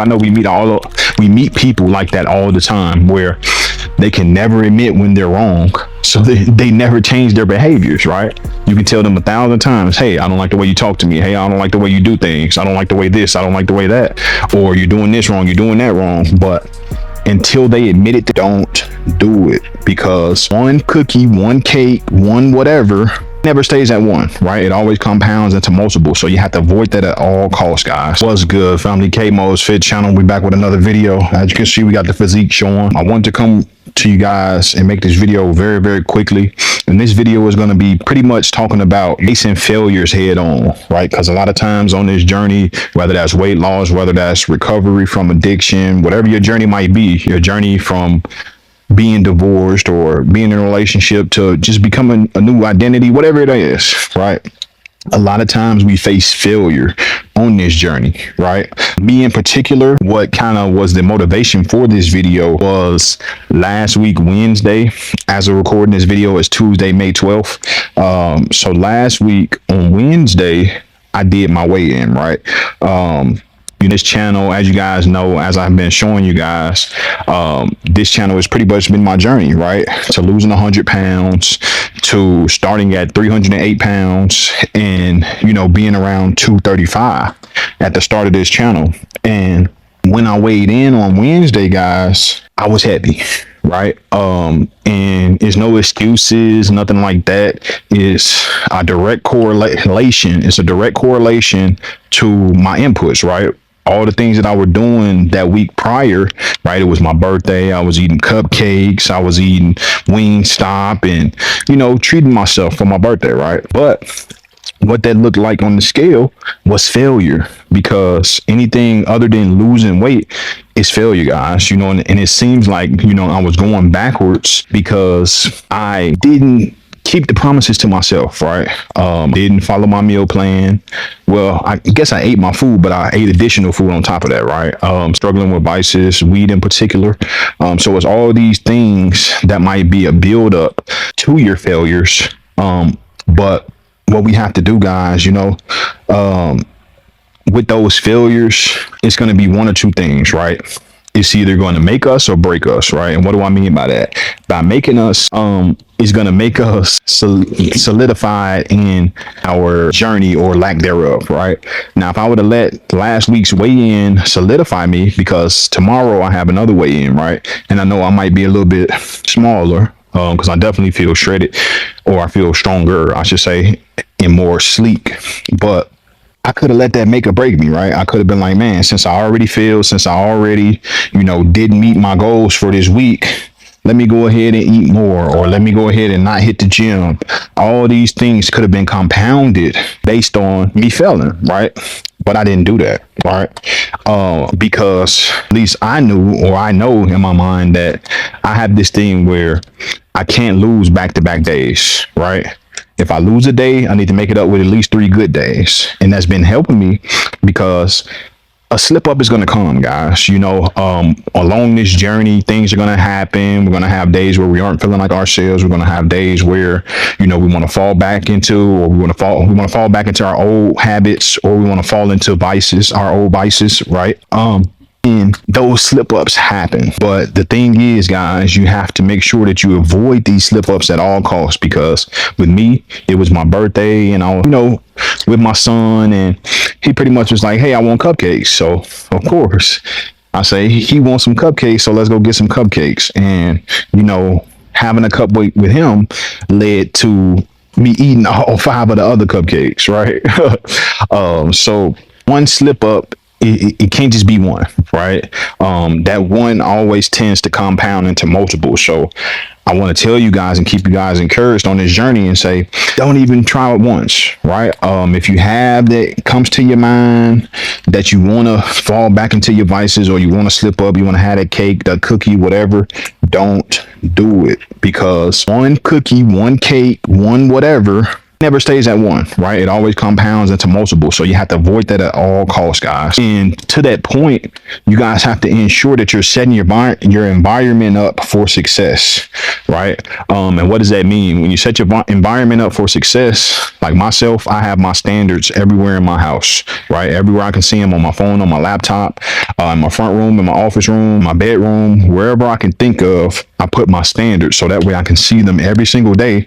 I know we meet people like that all the time, where they can never admit when they're wrong, so they never change their behaviors, right? You can tell them 1,000 times, hey, I don't like the way you talk to me. Hey, I don't like the way you do things. I don't like the way this. I don't like the way that. Or you're doing this wrong. You're doing that wrong. But until they admit it, don't do it, because one cookie, one cake, one whatever never stays at one, right? It always compounds into multiple. So you have to avoid that at all costs, guys. What's good, family? K-Mo's Fit Channel. We back with another video. As you can see, we got the physique showing. I wanted to come to you guys and make this video very, very quickly. And this video is going to be pretty much talking about facing failures head on, right? Because a lot of times on this journey, whether that's weight loss, whether that's recovery from addiction, whatever your journey might be, your journey from being divorced or being in a relationship to just becoming a new identity, whatever it is, right? A lot of times we face failure on this journey, right? Me in particular, what kind of was the motivation for this video was last week, Wednesday. As of recording this video, is Tuesday, May 12th. So last week on Wednesday, I did my weigh-in, right? This channel, as you guys know, as I've been showing you guys, this channel has pretty much been my journey, right? To losing 100 pounds, to starting at 308 pounds, and being around 235 at the start of this channel. And when I weighed in on Wednesday, guys, I was happy, right? And it's no excuses, nothing like that. It's a direct correlation. It's a direct correlation to my inputs, right? All the things that I were doing that week prior, right? It was my birthday. I was eating cupcakes. I was eating Wingstop and, treating myself for my birthday, right? But what that looked like on the scale was failure, because anything other than losing weight is failure, guys, and it seems like, I was going backwards because I didn't keep the promises to myself, right? Didn't follow my meal plan. Well, I guess I ate my food, but I ate additional food on top of that, right? Struggling with vices, weed in particular. So it's all these things that might be a build up to your failures. But what we have to do, guys, with those failures, it's going to be one or two things, right? It's either going to make us or break us, right? And what do I mean by that? By making us, it's going to make us solidified in our journey or lack thereof, right? Now, if I would have let last week's weigh-in solidify me, because tomorrow I have another weigh-in, right? And I know I might be a little bit smaller, because I definitely feel shredded, or I feel stronger, I should say, and more sleek. But I could have let that make or break me, right? I could have been like, man, since I already didn't meet my goals for this week, let me go ahead and eat more, or let me go ahead and not hit the gym. All these things could have been compounded based on me failing, right? But I didn't do that, right? Because at least I knew, or I know in my mind, that I have this thing where I can't lose back-to-back days, right? If I lose a day, I need to make it up with at least 3 good days. And that's been helping me, because a slip up is going to come, guys. Along this journey, things are going to happen. We're going to have days where we aren't feeling like ourselves. We're going to have days where, we want to fall back into, or we want to fall back into our old habits, or we want to fall into our old vices, right? And those slip ups happen. But the thing is, guys, you have to make sure that you avoid these slip ups at all costs, because with me, it was my birthday, and I was, with my son, and he pretty much was like, hey, I want cupcakes. So of course I say, he wants some cupcakes, so let's go get some cupcakes. And, having a cupcake with him led to me eating all 5 of the other cupcakes, right? So one slip up, it can't just be one, right? That one always tends to compound into multiple. So I want to tell you guys and keep you guys encouraged on this journey and say, don't even try it once, right? If you have that comes to your mind that you want to fall back into your vices, or you want to slip up, you want to have that cake, that cookie, whatever, don't do it, because one cookie, one cake, one whatever never stays at one, right? It always compounds into multiple. So you have to avoid that at all costs, guys. And to that point, you guys have to ensure that you're setting your environment up for success, right? And what does that mean? When you set your environment up for success, like myself, I have my standards everywhere in my house, right? Everywhere I can see them, on my phone, on my laptop, in my front room, in my office room, my bedroom, wherever I can think of, I put my standards so that way I can see them every single day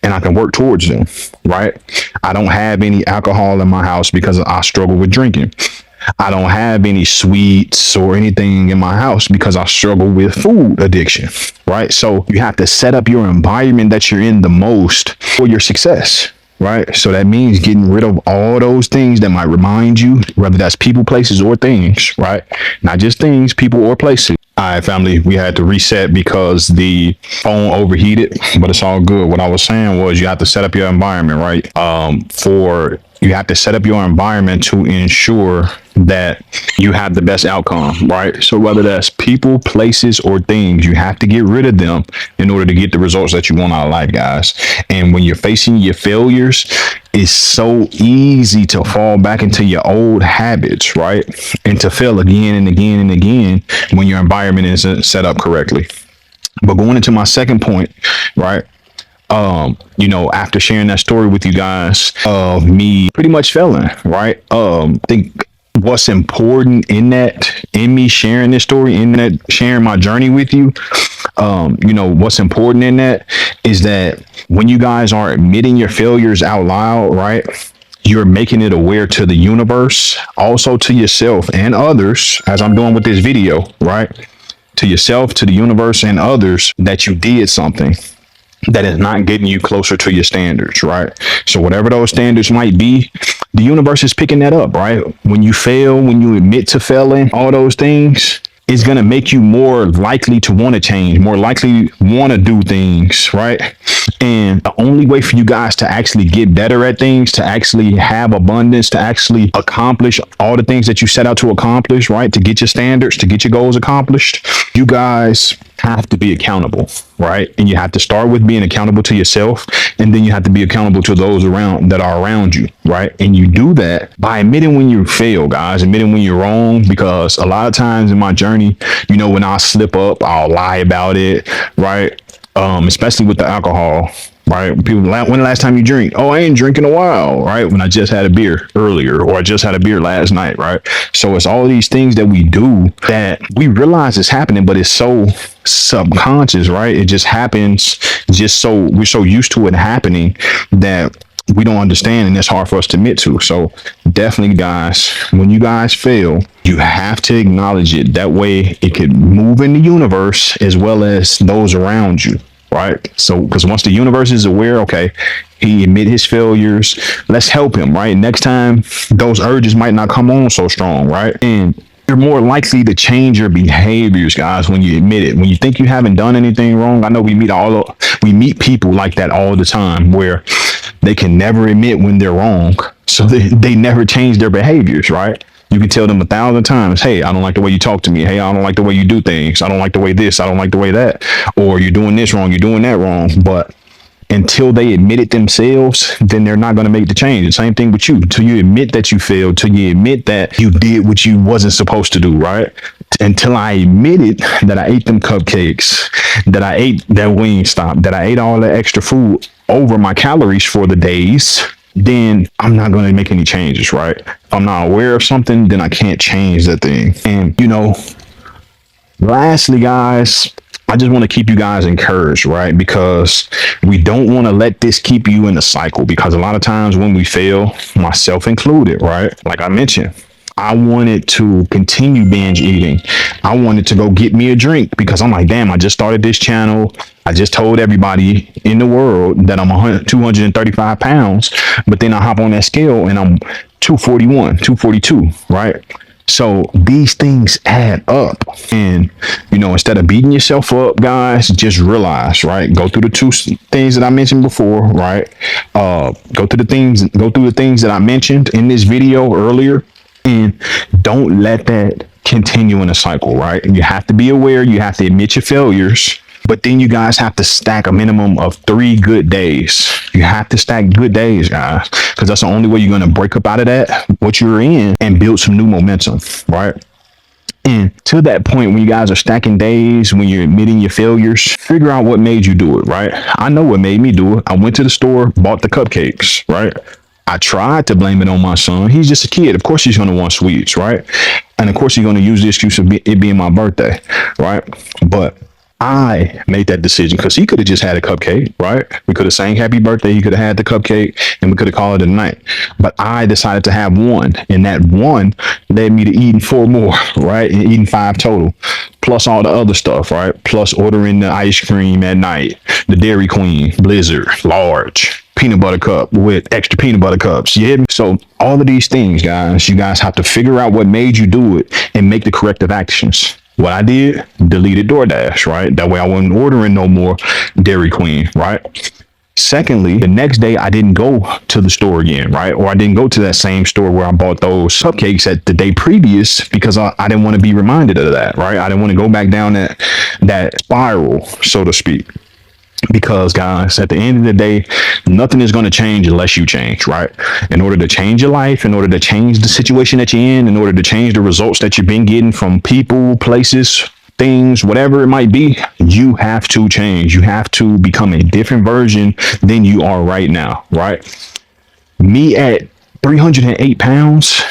and I can work towards them, right? I don't have any alcohol in my house because I struggle with drinking. I don't have any sweets or anything in my house because I struggle with food addiction, right? So you have to set up your environment that you're in the most for your success, right? So that means getting rid of all those things that might remind you, whether that's people, places, or things, right? Not just things, people, or places. All right, family, we had to reset because the phone overheated, but it's all good. What I was saying was you have to set up your environment, right? You have to set up your environment to ensure that you have the best outcome, right? So whether that's people, places, or things, you have to get rid of them in order to get the results that you want out of life, guys. And when you're facing your failures, it's so easy to fall back into your old habits, right? And to fail again and again and again when your environment isn't set up correctly. But going into my second point, right? After sharing that story with you guys of me pretty much failing, right? I think what's important in me sharing this story, in that sharing my journey with you, what's important in that is that when you guys are admitting your failures out loud, right? You're making it aware to the universe, also to yourself and others, as I'm doing with this video, right? To yourself, to the universe, and others that you did something that is not getting you closer to your standards, right? So whatever those standards might be, the universe is picking that up, right? When you fail, when you admit to failing, all those things, it's going to make you more likely to want to change, more likely want to do things, right? And the only way for you guys to actually get better at things, to actually have abundance, to actually accomplish all the things that you set out to accomplish, right? To get your standards, to get your goals accomplished, you guys have to be accountable, right? And you have to start with being accountable to yourself, and then you have to be accountable to those around you, right? And you do that by admitting when you fail, guys, admitting when you're wrong, because a lot of times in my journey, when I slip up, I'll lie about it, right? Especially with the alcohol, right? People, when the last time you drink? Oh, I ain't drinking in a while, right? When I just had a beer earlier, or I just had a beer last night, right? So it's all these things that we do that we realize is happening, but it's so subconscious, right? It just happens, we're so used to it happening that we don't understand, and it's hard for us to admit to. So definitely, guys, when you guys fail, you have to acknowledge it. That way it could move in the universe as well as those around you, right? So because once the universe is aware, okay, he admit his failures, let's help him, right? Next time those urges might not come on so strong, right? And you're more likely to change your behaviors, guys, when you admit it. When you think you haven't done anything wrong, I know we meet people like that all the time, where they can never admit when they're wrong, so they never change their behaviors, right? You can tell them 1,000 times, hey, I don't like the way you talk to me. Hey, I don't like the way you do things. I don't like the way this. I don't like the way that. Or you're doing this wrong. You're doing that wrong. But until they admit it themselves, then they're not going to make the change. The same thing with you. Till you admit that you failed, till you admit that you did what you wasn't supposed to do, right? Until I admitted that I ate them cupcakes, that I ate that Wingstop, that I ate all that extra food over my calories for the days, then I'm not going to make any changes, right? If I'm not aware of something, then I can't change that thing. And, lastly, guys, I just want to keep you guys encouraged, right? Because we don't want to let this keep you in a cycle, because a lot of times when we fail, myself included, right? Like I mentioned, I wanted to continue binge eating. I wanted to go get me a drink because I'm like, damn, I just started this channel. I just told everybody in the world that I'm 235 pounds, but then I hop on that scale and I'm 241, 242, right? So these things add up, and instead of beating yourself up, guys, just realize, right? Go through the two things that I mentioned before, right? Go through the things that I mentioned in this video earlier, and don't let that continue in a cycle, right? You have to be aware. You have to admit your failures. But then you guys have to stack a minimum of 3 good days. You have to stack good days, guys, because that's the only way you're going to break up out of that, what you're in, and build some new momentum, right? And to that point, when you guys are stacking days, when you're admitting your failures, figure out what made you do it, right? I know what made me do it. I went to the store, bought the cupcakes, right? I tried to blame it on my son. He's just a kid. Of course, he's going to want sweets, right? And of course, he's going to use the excuse of it being my birthday, right? But I made that decision because he could have just had a cupcake, right? We could have sang happy birthday. He could have had the cupcake and we could have called it a night. But I decided to have one. And that one led me to eating 4 more, right? And eating 5 total, plus all the other stuff, right? Plus ordering the ice cream at night, the Dairy Queen, Blizzard, large. Peanut butter cup with extra peanut butter cups. You hear me? So all of these things, guys, you guys have to figure out what made you do it and make the corrective actions. What I did, deleted DoorDash, right? That way I wasn't ordering no more Dairy Queen, right? Secondly, the next day I didn't go to the store again, right? Or I didn't go to that same store where I bought those cupcakes at the day previous because I didn't want to be reminded of that, right? I didn't want to go back down that spiral, so to speak. Because, guys, at the end of the day, nothing is going to change unless you change, right? In order to change your life, in order to change the situation that you're in order to change the results that you've been getting from people, places, things, whatever it might be, you have to change. You have to become a different version than you are right now, right? Me at 308 pounds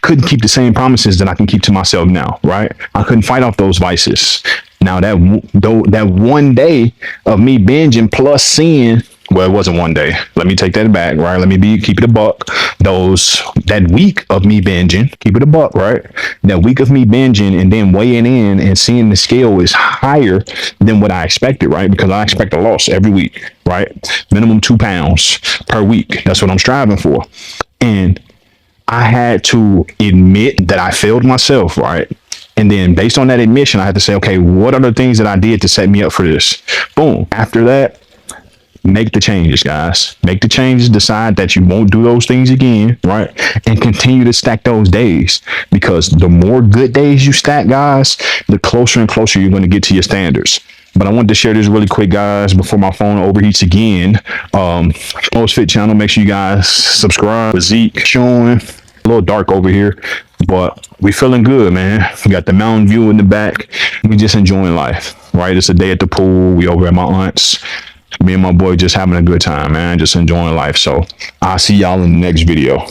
couldn't keep the same promises that I can keep to myself now, right? I couldn't fight off those vices. Now that one day of me binging plus seeing, well, it wasn't one day. Let me take that back, right? Keep it a buck. That week of me binging, keep it a buck, right? That week of me binging and then weighing in and seeing the scale is higher than what I expected, right? Because I expect a loss every week, right? Minimum 2 pounds per week. That's what I'm striving for. And I had to admit that I failed myself, right? And then based on that admission, I had to say, okay, what are the things that I did to set me up for this? Boom. After that, make the changes, guys. Make the changes. Decide that you won't do those things again, right? And continue to stack those days, because the more good days you stack, guys, the closer and closer you're going to get to your standards. But I wanted to share this really quick, guys, before my phone overheats again. Most Fit channel, make sure you guys subscribe. Physique showing a little dark over here, but we feeling good, man. We got the mountain view in the back. We just enjoying life, right? It's a day at the pool. We over at my aunt's. Me and my boy just having a good time, man. Just enjoying life. So I'll see y'all in the next video.